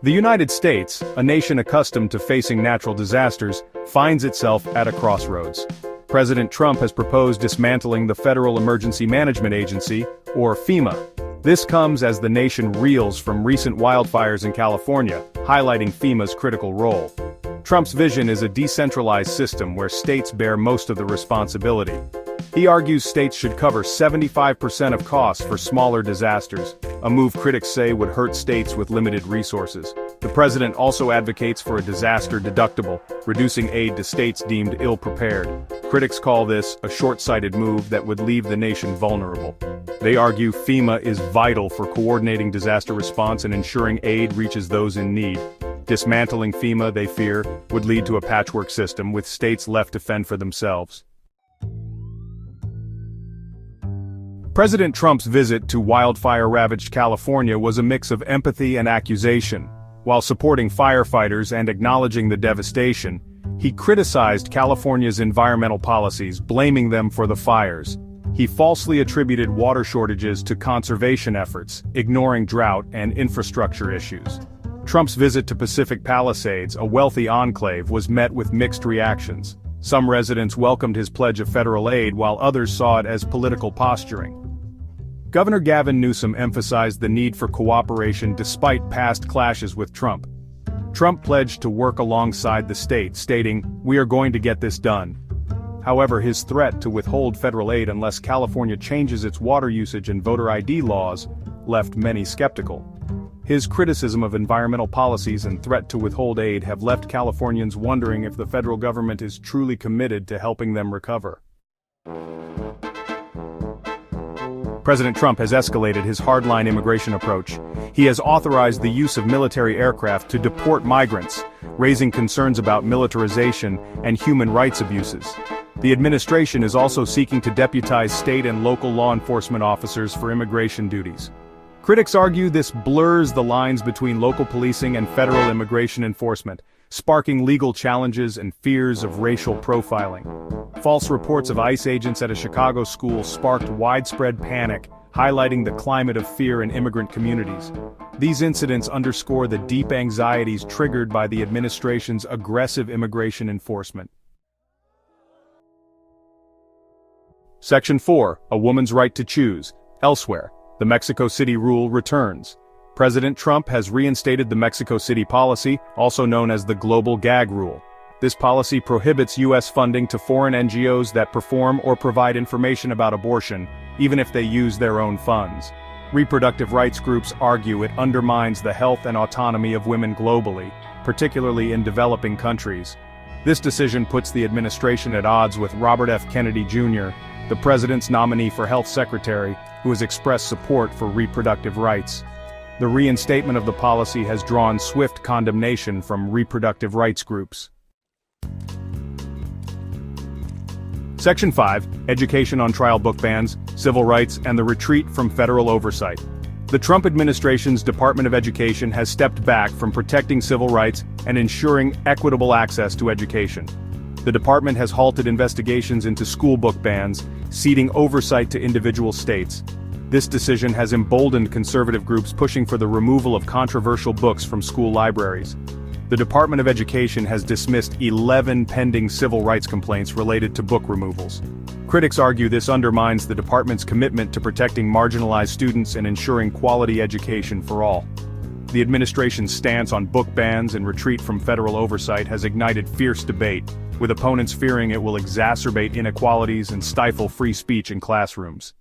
The United States, a nation accustomed to facing natural disasters, finds itself at a crossroads. President Trump has proposed dismantling the Federal Emergency Management Agency, or FEMA. This comes as the nation reels from recent wildfires in California, highlighting FEMA's critical role. Trump's vision is a decentralized system where states bear most of the responsibility. He argues states should cover 75% of costs for smaller disasters, a move critics say would hurt states with limited resources. The president also advocates for a disaster deductible, reducing aid to states deemed ill-prepared. Critics call this a short-sighted move that would leave the nation vulnerable. They argue FEMA is vital for coordinating disaster response and ensuring aid reaches those in need. Dismantling FEMA, they fear, would lead to a patchwork system with states left to fend for themselves. President Trump's visit to wildfire-ravaged California was a mix of empathy and accusation. While supporting firefighters and acknowledging the devastation, he criticized California's environmental policies, blaming them for the fires. He falsely attributed water shortages to conservation efforts, ignoring drought and infrastructure issues. Trump's visit to Pacific Palisades, a wealthy enclave, was met with mixed reactions. Some residents welcomed his pledge of federal aid while others saw it as political posturing. Governor Gavin Newsom emphasized the need for cooperation despite past clashes with Trump. Trump pledged to work alongside the state, stating, "We are going to get this done." However, his threat to withhold federal aid unless California changes its water usage and voter ID laws left many skeptical. His criticism of environmental policies and threat to withhold aid have left Californians wondering if the federal government is truly committed to helping them recover. President Trump has escalated his hardline immigration approach. He has authorized the use of military aircraft to deport migrants, raising concerns about militarization and human rights abuses. The administration is also seeking to deputize state and local law enforcement officers for immigration duties. Critics argue this blurs the lines between local policing and federal immigration enforcement, sparking legal challenges and fears of racial profiling. False reports of ICE agents at a Chicago school sparked widespread panic, highlighting the climate of fear in immigrant communities. These incidents underscore the deep anxieties triggered by the administration's aggressive immigration enforcement. Section 4, A Woman's Right to Choose. Elsewhere, the Mexico City rule returns. President Trump has reinstated the Mexico City policy, also known as the Global Gag Rule. This policy prohibits U.S. funding to foreign NGOs that perform or provide information about abortion, even if they use their own funds. Reproductive rights groups argue it undermines the health and autonomy of women globally, particularly in developing countries. This decision puts the administration at odds with Robert F. Kennedy Jr., the president's nominee for health secretary, who has expressed support for reproductive rights. The reinstatement of the policy has drawn swift condemnation from reproductive rights groups. Section 5, Education on Trial Book Bans, Civil Rights and the Retreat from Federal Oversight. The Trump administration's Department of Education has stepped back from protecting civil rights and ensuring equitable access to education. The department has halted investigations into school book bans, ceding oversight to individual states. This decision has emboldened conservative groups pushing for the removal of controversial books from school libraries. The Department of Education has dismissed 11 pending civil rights complaints related to book removals. Critics argue this undermines the department's commitment to protecting marginalized students and ensuring quality education for all. The administration's stance on book bans and retreat from federal oversight has ignited fierce debate, with opponents fearing it will exacerbate inequalities and stifle free speech in classrooms.